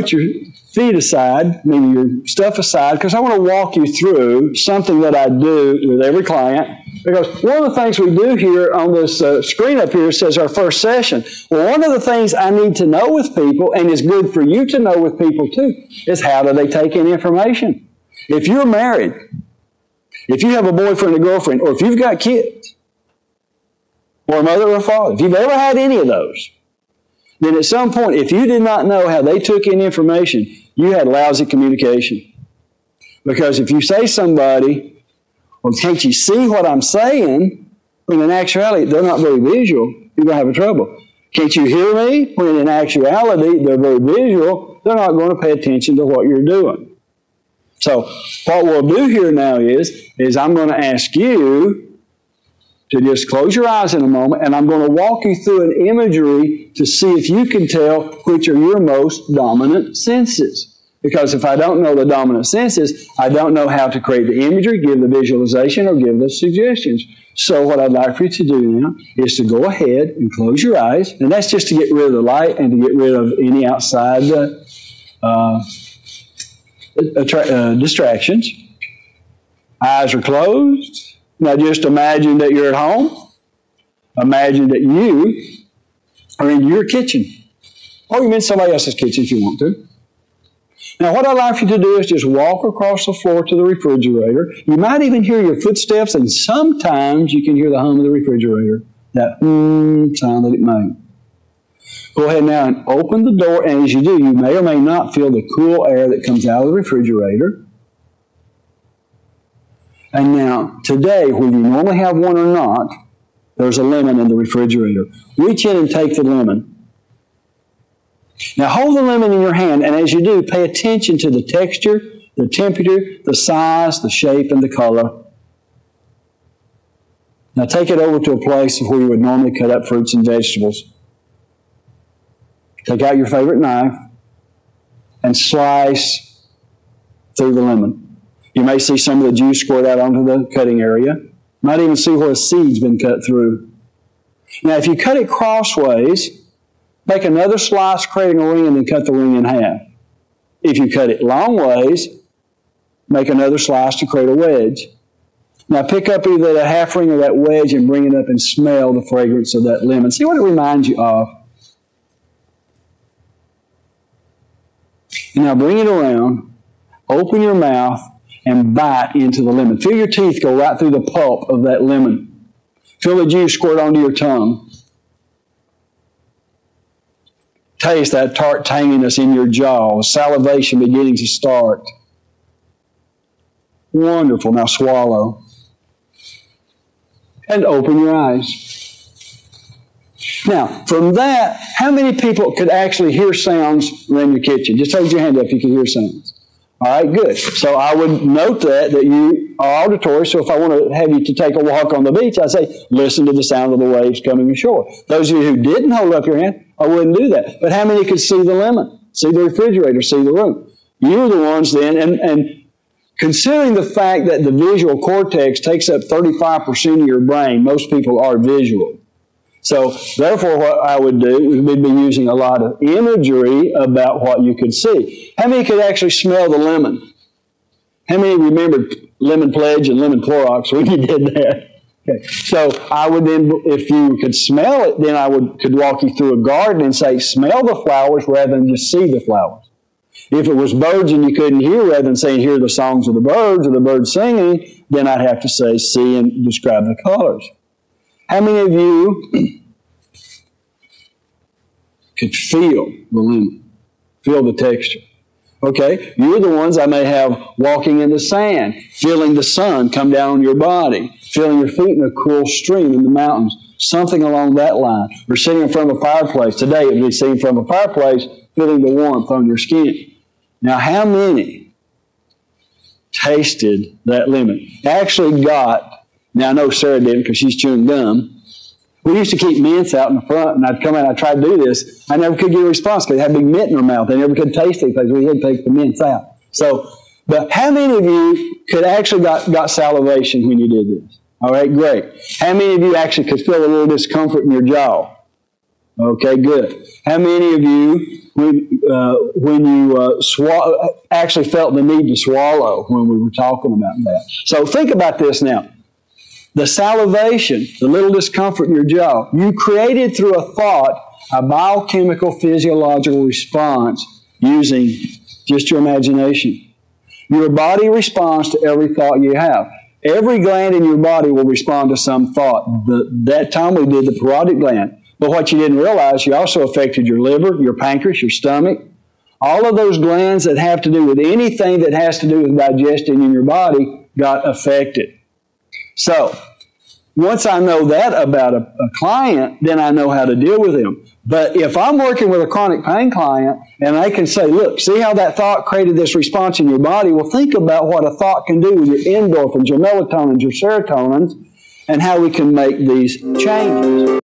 put your feet aside, maybe your stuff aside, because I want to walk you through something that I do with every client. Because one of the things we do here on this screen up here says our first session. Well, one of the things I need to know with people, and is good for you to know with people too, is how do they take in information? If you're married, if you have a boyfriend or girlfriend, or if you've got kids, or a mother or a father, if you've ever had any of those, then at some point, if you did not know how they took in information, you had lousy communication. Because if you say somebody, well, can't you see what I'm saying? When in actuality, they're not very visual, you're going to have trouble. Can't you hear me? When in actuality, they're very visual, they're not going to pay attention to what you're doing. So what we'll do here now is I'm going to ask you to just close your eyes in a moment, and I'm going to walk you through an imagery to see if you can tell which are your most dominant senses. Because if I don't know the dominant senses, I don't know how to create the imagery, give the visualization, or give the suggestions. So what I'd like for you to do now is to go ahead and close your eyes, and that's just to get rid of the light and to get rid of any outside distractions. Eyes are closed. Now just imagine that you're at home. Imagine that you are in your kitchen. Or you're in somebody else's kitchen if you want to. Now what I'd like for you to do is just walk across the floor to the refrigerator. You might even hear your footsteps, and sometimes you can hear the hum of the refrigerator. That sound that it made. Go ahead now and open the door, and as you do, you may or may not feel the cool air that comes out of the refrigerator. And now, today, whether you normally have one or not, there's a lemon in the refrigerator. Reach in and take the lemon. Now, hold the lemon in your hand, and as you do, pay attention to the texture, the temperature, the size, the shape, and the color. Now, take it over to a place where you would normally cut up fruits and vegetables. Take out your favorite knife and slice through the lemon. You may see some of the juice squirt out onto the cutting area. You might even see where a seed's been cut through. Now, if you cut it crossways, make another slice, creating a ring, and then cut the ring in half. If you cut it long ways, make another slice to create a wedge. Now, pick up either that half ring or that wedge and bring it up and smell the fragrance of that lemon. See what it reminds you of. And now bring it around, open your mouth, and bite into the lemon. Feel your teeth go right through the pulp of that lemon. Feel the juice squirt onto your tongue. Taste that tart tanginess in your jaw, salivation beginning to start. Wonderful. Now swallow. And open your eyes. Now, from that, how many people could actually hear sounds in your kitchen? Just hold your hand up if you can hear sounds. All right, good. So I would note that you are auditory, so if I want to have you to take a walk on the beach, I say, listen to the sound of the waves coming ashore. Those of you who didn't hold up your hand, I wouldn't do that. But how many could see the lemon, see the refrigerator, see the room? You're the ones then, and considering the fact that the visual cortex takes up 35% of your brain, most people are visual. So, therefore, what I would do is we'd be using a lot of imagery about what you could see. How many could actually smell the lemon? How many remembered lemon pledge and lemon Clorox when you did that? Okay. So, I would then, if you could smell it, then I could walk you through a garden and say, smell the flowers rather than just see the flowers. If it was birds and you couldn't hear, rather than saying, hear the songs of the birds or the birds singing, then I'd have to say, see and describe the colors. How many of you could feel the lemon, feel the texture? Okay, you're the ones I may have walking in the sand, feeling the sun come down on your body, feeling your feet in a cool stream in the mountains, something along that line. Or sitting in front of a fireplace. Today it would be sitting in front of a fireplace, feeling the warmth on your skin. Now, how many tasted that lemon? Actually got, now I know Sarah didn't because she's chewing gum. We used to keep mints out in the front, and I'd come out and I'd try to do this. I never could get a response because they had a big mint in their mouth. They never could taste it because we had to take the mints out. So, but how many of you could actually got salivation when you did this? All right, great. How many of you actually could feel a little discomfort in your jaw? Okay, good. How many of you, when you actually felt the need to swallow when we were talking about that? So think about this now. The salivation, the little discomfort in your jaw, you created through a thought a biochemical physiological response using just your imagination. Your body responds to every thought you have. Every gland in your body will respond to some thought. That time we did the parotid gland. But what you didn't realize, you also affected your liver, your pancreas, your stomach. All of those glands that have to do with anything that has to do with digestion in your body got affected. So, once I know that about a client, then I know how to deal with him. But if I'm working with a chronic pain client and I can say, look, see how that thought created this response in your body? Well, think about what a thought can do with your endorphins, your melatonins, your serotonins, and how we can make these changes.